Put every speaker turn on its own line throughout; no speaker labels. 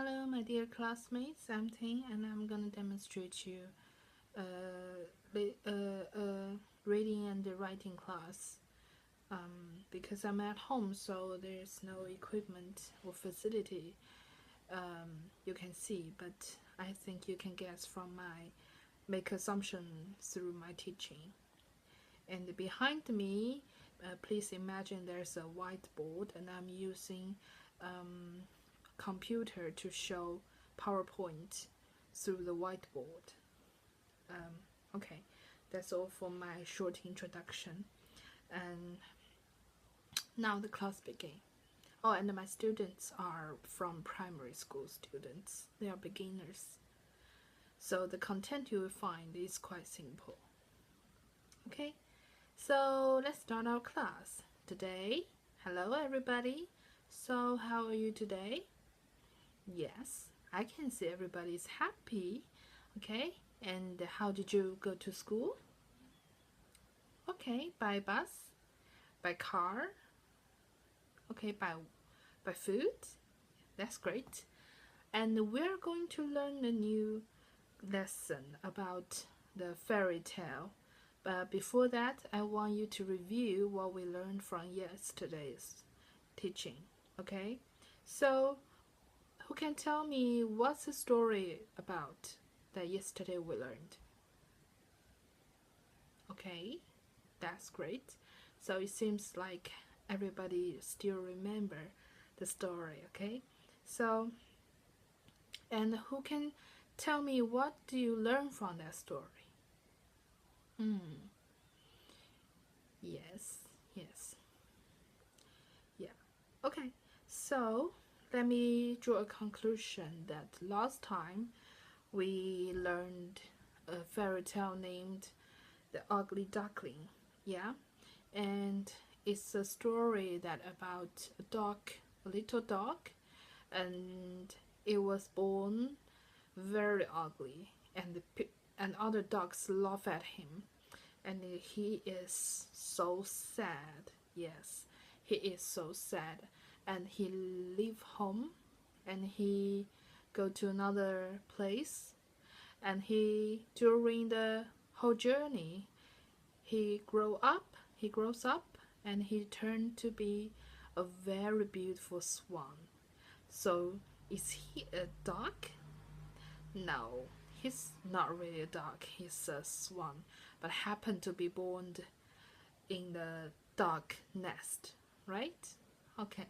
Hello, my dear classmates. I'm Ting, and I'm gonna demonstrate you reading and writing class. Because I'm at home, so there's no equipment or facility you can see, but I think you can guess from my make assumption through my teaching. And behind me, please imagine there's a whiteboard, and I'm using computer to show PowerPoint through the whiteboard. Okay, that's all for my short introduction. And now the class begin. Oh, and my students are from primary school students. They are beginners. So the content you will find is quite simple. Okay, so let's start our class. Today, hello everybody. So how are you today? Yes, I can see everybody is happy. Okay, and how did you go to school? Okay, by bus, by car, okay, by food. That's great. And we're going to learn a new lesson about the fairy tale. But before that, I want you to review what we learned from yesterday's teaching. Okay? So, who can tell me what's the story about that yesterday we learned? Okay, that's great. So it seems like everybody still remember the story, okay? So, and who can tell me what do you learn from that story? Yes, yes, yeah. Okay, so let me draw a conclusion that last time we learned a fairy tale named The Ugly Duckling, yeah? And it's a story that about a dog, a little dog, and it was born very ugly, and and other dogs laugh at him, and he is so sad. Yes, he is so sad, and he leave home, and he go to another place, and he during the whole journey he grows up, and he turned to be a very beautiful swan. So is he a dog? No, he's not really a dog. He's a swan, but happened to be born in the dog nest, right? Okay.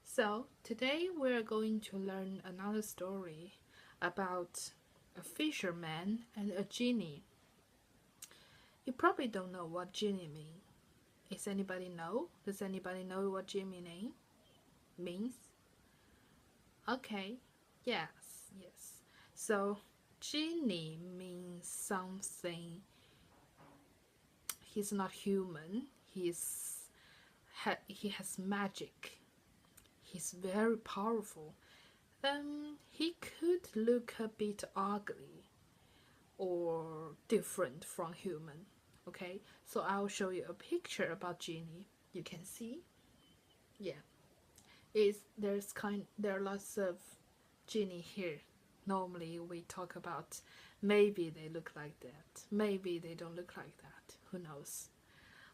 So today we're going to learn another story about a fisherman and a genie. You probably don't know what genie means. Is anybody know? Does anybody know what genie means? Okay. Yes, yes. So genie means something. He's not human. He has magic. He's very powerful. He could look a bit ugly or different from human. Okay, so I'll show you a picture about genie. You can see, yeah, there are lots of genie here. Normally we talk about maybe they look like that, maybe they don't look like that. Who knows?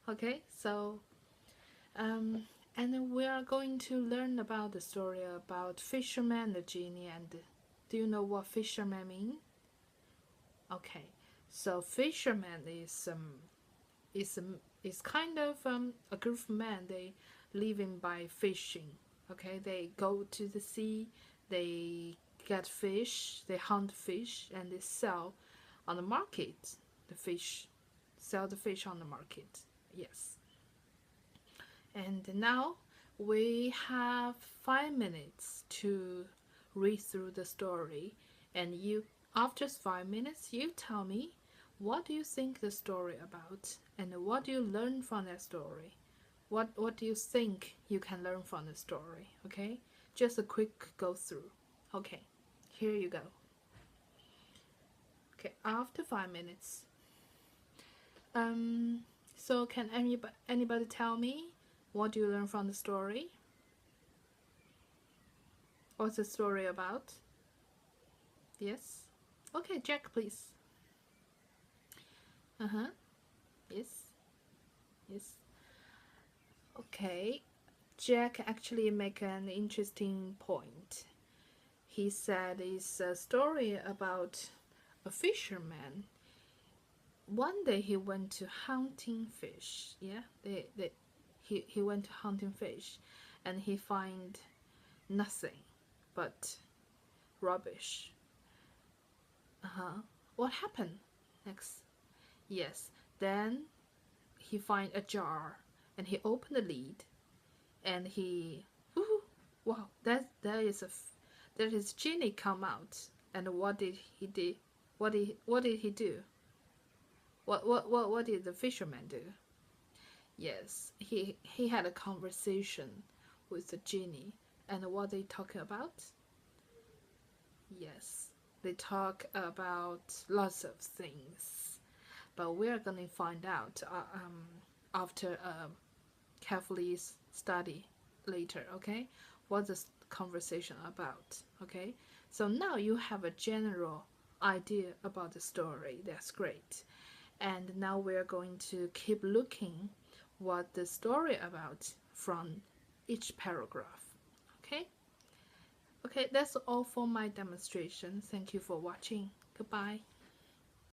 Okay, so and then we are going to learn about the story about fisherman and the genie. And do you know what fisherman mean? Okay, so fisherman is kind of a group of men. They living by fishing. Okay, they go to the sea, they get fish, they hunt fish, and they sell on the market the fish, sell the fish on the market. Yes. And now we have 5 minutes to read through the story, and you, after 5 minutes, you tell me what do you think the story about, and what do you learn from that story. What do you think you can learn from the story? Okay, just a quick go through. Okay, here you go. Okay, after 5 minutes. So can anybody tell me what do you learn from the story? What's the story about? Yes. Okay, Jack, please. Uh-huh. Yes. Yes. Okay. Jack actually make an interesting point. He said it's a story about a fisherman. One day he went to hunting fish. Yeah, he went to hunting fish, and he find nothing but rubbish. Uh-huh. What happened next? Yes. Then he find a jar, and he opened the lid, and he, woohoo, wow, that is genie come out. And what did he do? What did he do? What did the fisherman do? Yes, he had a conversation with the genie, and what they talk about? Yes, they talk about lots of things, but we're gonna find out after carefully study later. Okay, what the conversation about? Okay, so now you have a general idea about the story. That's great. And now we're going to keep looking what the story about from each paragraph. Okay. Okay, that's all for my demonstration. Thank you for watching. Goodbye.